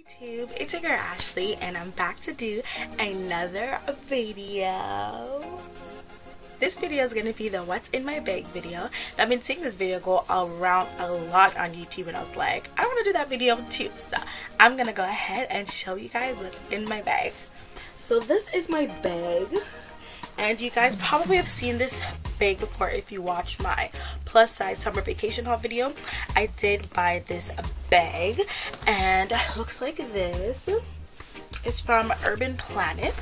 YouTube, it's your girl Ashley and I'm back to do another video. This video is going to be the what's in my bag video. Now, I've been seeing this video go around a lot on YouTube and I was like, I want to do that video too. So I'm going to go ahead and show you guys what's in my bag. So this is my bag. And you guys probably have seen this bag before if you watch my plus size summer vacation haul video. I did buy this bag and it looks like this. It's from Urban Planet.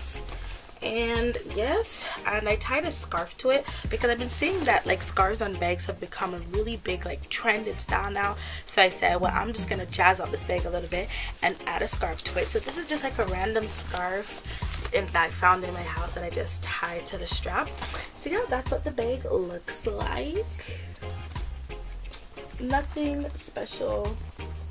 And yes, and I tied a scarf to it because I've been seeing that like scarves on bags have become a really big like trend and style now. So I said, well, I'm just gonna jazz up this bag a little bit and add a scarf to it. So this is just like a random scarf that I found in my house and I just tied to the strap. So yeah, that's what the bag looks like. Nothing special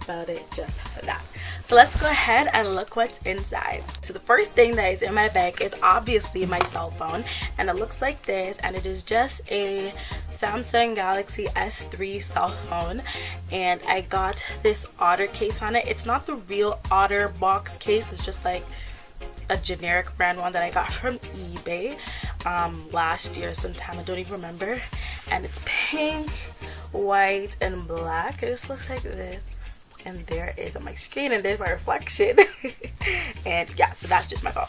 about it, just that. So let's go ahead and look what's inside. So the first thing that is in my bag is obviously my cell phone, and it looks like this, and it is just a Samsung Galaxy S3 cell phone, and I got this Otter case on it. It's not the real Otter box case, it's just like a generic brand one that I got from eBay last year sometime, I don't even remember, and it's pink, white, and black. It just looks like this. And there is on my screen, and there's my reflection. And yeah, so that's just my phone.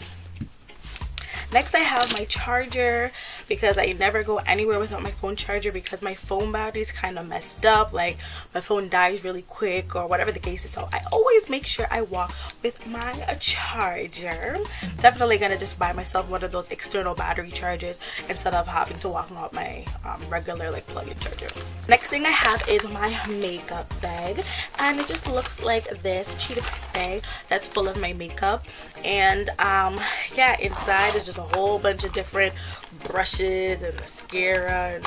Next I have my charger, because I never go anywhere without my phone charger because my phone battery is kind of messed up, like my phone dies really quick or whatever the case is. So I always make sure I walk with my charger. Definitely gonna just buy myself one of those external battery chargers instead of having to walk around my regular like plug-in charger. Next thing I have is my makeup bag, and it just looks like this cheetah bag that's full of my makeup. And yeah, inside is just a whole bunch of different brushes and mascara and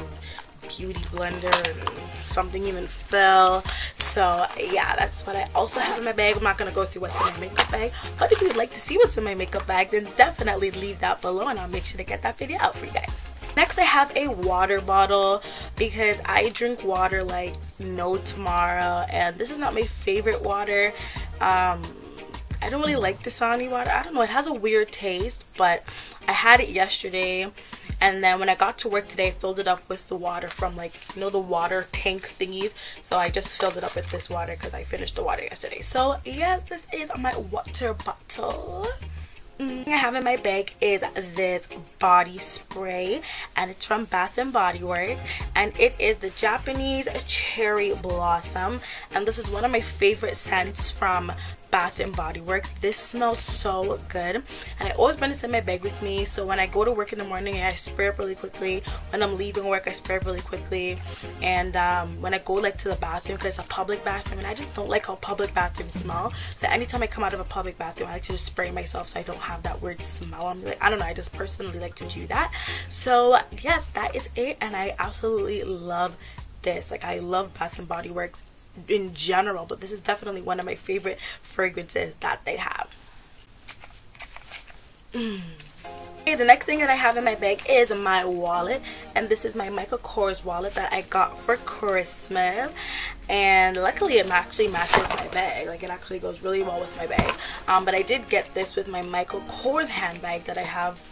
beauty blender, and something even fell. So yeah, that's what I also have in my bag. I'm not gonna go through what's in my makeup bag, but if you would like to see what's in my makeup bag, then definitely leave that below and I'll make sure to get that video out for you guys. Next I have a water bottle because I drink water like no tomorrow, and this is not my favorite water. I don't really like the Dasani water. I don't know, it has a weird taste, but I had it yesterday, and then when I got to work today I filled it up with the water from, like, you know, the water tank thingies. So I just filled it up with this water because I finished the water yesterday. So yes, this is my water bottle. I have in my bag is this body spray, and it's from Bath and Body Works, and it is the Japanese cherry blossom, and this is one of my favorite scents from Bath and Body Works. This smells so good, and I always bring this in my bag with me, so when I go to work in the morning I spray it really quickly. When I'm leaving work I spray it really quickly, and when I go like to the bathroom, because it's a public bathroom and I just don't like how public bathrooms smell, so anytime I come out of a public bathroom I like to just spray myself so I don't have that weird smell. I'm like, I don't know, I just personally like to do that. So yes, that is it, and I absolutely love this. Like, I love Bath and Body Works in general, but this is definitely one of my favorite fragrances that they have. Okay, the next thing that I have in my bag is my wallet, and this is my Michael Kors wallet that I got for Christmas, and luckily it actually matches my bag. Like, it actually goes really well with my bag. But I did get this with my Michael Kors handbag that I have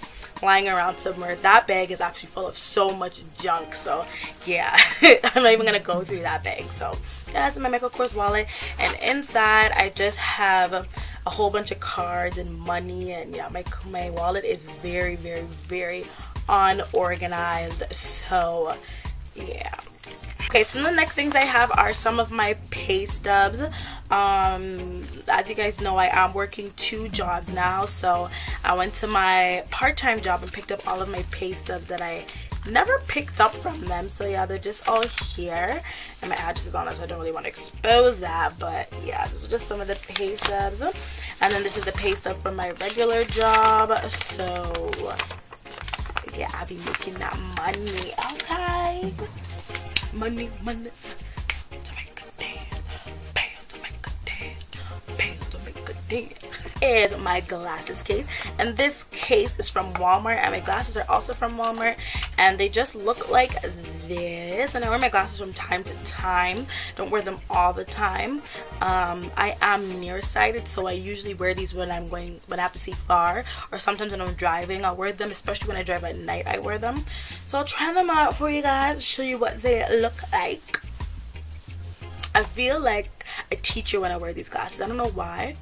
lying around somewhere. That bag is actually full of so much junk, so yeah. I'm not even gonna go through that bag. So yeah, that's my Michael Kors wallet, and inside I just have a whole bunch of cards and money, and yeah, my wallet is very, very, very unorganized. So yeah. Okay, so the next things I have are some of my pay stubs. As you guys know, I am working 2 jobs now, so I went to my part-time job and picked up all of my pay stubs that I never picked up from them. So yeah, they're just all here, and my address is on it, so I don't really want to expose that, but yeah, this is just some of the pay stubs. And then this is the pay stub from my regular job. So yeah, I'll be making that money. Okay, money to make a dance, bam to make a dance, bam to make a dance. is my glasses case, and this case is from Walmart, and my glasses are also from Walmart, and they just look like this. And I wear my glasses from time to time, don't wear them all the time. I am nearsighted, so I usually wear these when I have to see far, or sometimes when I'm driving I'll wear them, especially when I drive at night. I wear them, so I'll try them out for you guys, show you what they look like. I feel like a teacher when I wear these glasses. I don't know why,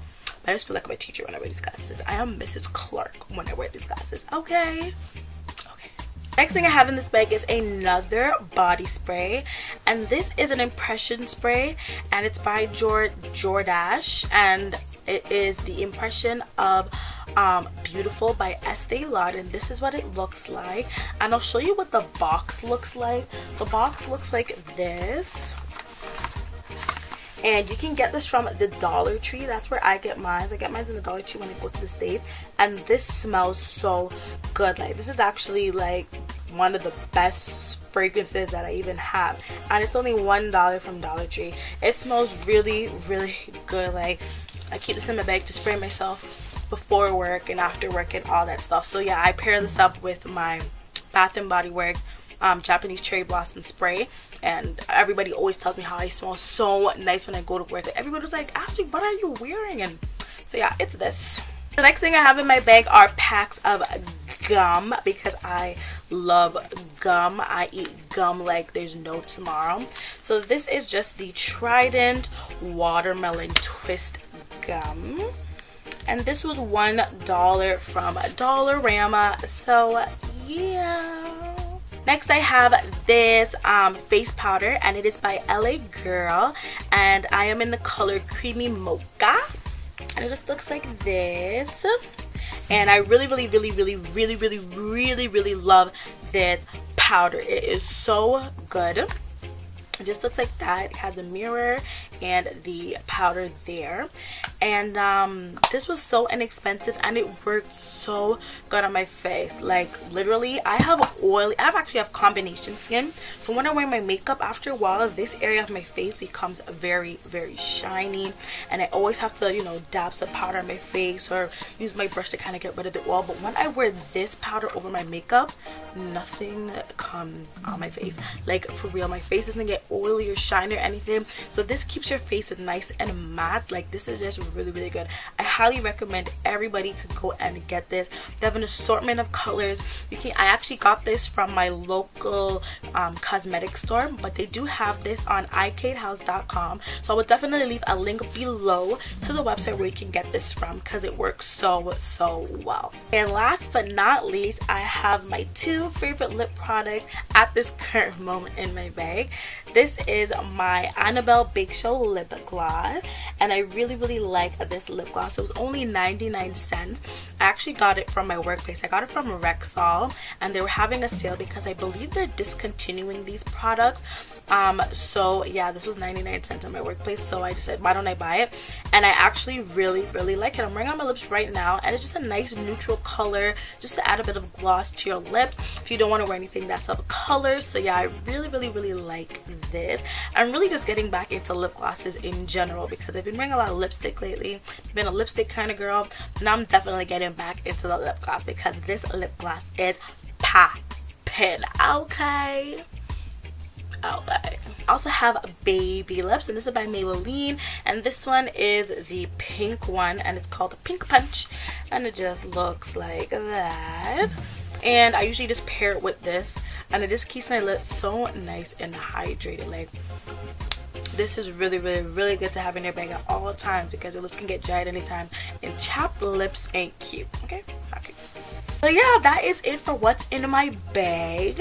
but I just feel like I'm a teacher when I wear these glasses. I am Mrs. Clarke when I wear these glasses. Okay. Next thing I have in this bag is another body spray, and this is an impression spray, and it's by Jordache, and it is the impression of Beautiful by Estee Lauder, and this is what it looks like. And I'll show you what the box looks like. The box looks like this, and you can get this from the Dollar Tree. That's where I get mine. I get mine in the Dollar Tree when I go to the States, and this smells so good. Like, this is actually like one of the best fragrances that I even have, and it's only $1 from Dollar Tree. It smells really, really good. Like, I keep this in my bag to spray myself before work and after work and all that stuff. So yeah, I pair this up with my Bath and Body Works Japanese Cherry Blossom spray, and everybody always tells me how I smell so nice when I go to work. Everybody's like, Ashley, what are you wearing? And so yeah, it's this. The next thing I have in my bag are packs of gum, because I love gum. I eat gum like there's no tomorrow. So this is just the Trident Watermelon Twist gum, and this was $1 from Dollarama. So yeah. Next I have this face powder, and it is by LA Girl, and I am in the color Creamy Mocha, and it just looks like this. And I really love this powder. It is so good. It just looks like that. It has a mirror and the powder there, and this was so inexpensive, and it worked so good on my face. Like, literally, I actually have combination skin, so when I wear my makeup, after a while this area of my face becomes very shiny, and I always have to, you know, dab some powder on my face or use my brush to kind of get rid of the oil. But when I wear this powder over my makeup, nothing comes on my face. Like, for real, my face doesn't get oily or shiny or anything. So this keeps your face nice and matte. Like, this is just really good. I highly recommend everybody to go and get this. They have an assortment of colors. I actually got this from my local cosmetic store, but they do have this on iCadeHouse.com, so I will definitely leave a link below to the website where you can get this from, because it works so well. And last but not least, I have my two favorite lip products at this current moment in my bag. This is my Annabelle Bake Show lip gloss, and I really like this lip gloss. It was only 99 cents. I actually got it from my workplace. I got it from Rexall, and they were having a sale because I believe they're discontinuing these products. So yeah, this was 99 cents in my workplace, so I decided, why don't I buy it? And I actually really like it. I'm wearing it on my lips right now, and it's just a nice neutral color, just to add a bit of gloss to your lips if you don't want to wear anything that's of color. So yeah, I really like this. I'm really just getting back into lip glosses in general, because I've been wearing a lot of lipstick lately. I've been a lipstick kind of girl. Now I'm definitely getting back into the lip gloss, because this lip gloss is poppin'. Okay. I also have baby lips, and this is by Maybelline, and this one is the pink one, and it's called Pink Punch, and it just looks like that. And I usually just pair it with this, and it just keeps my lips so nice and hydrated. Like, this is really good to have in your bag at all times, because your lips can get dry at any time, and chapped lips ain't cute. Okay. So yeah, that is it for what's in my bag.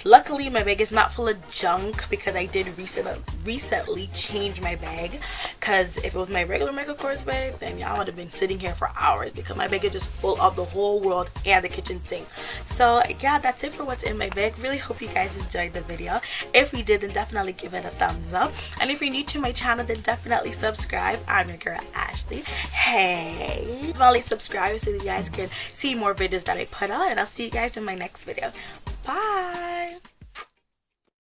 Luckily, my bag is not full of junk, because I did recently change my bag. Because if it was my regular Michael Kors bag, then y'all would have been sitting here for hours, because my bag is just full of the whole world and the kitchen sink. So yeah, that's it for what's in my bag. Really hope you guys enjoyed the video. If you did, then definitely give it a thumbs up. And if you're new to my channel, then definitely subscribe. I'm your girl Ashley. Hey, definitely subscribe so you guys can see more videos that I put out, and I'll see you guys in my next video. Bye.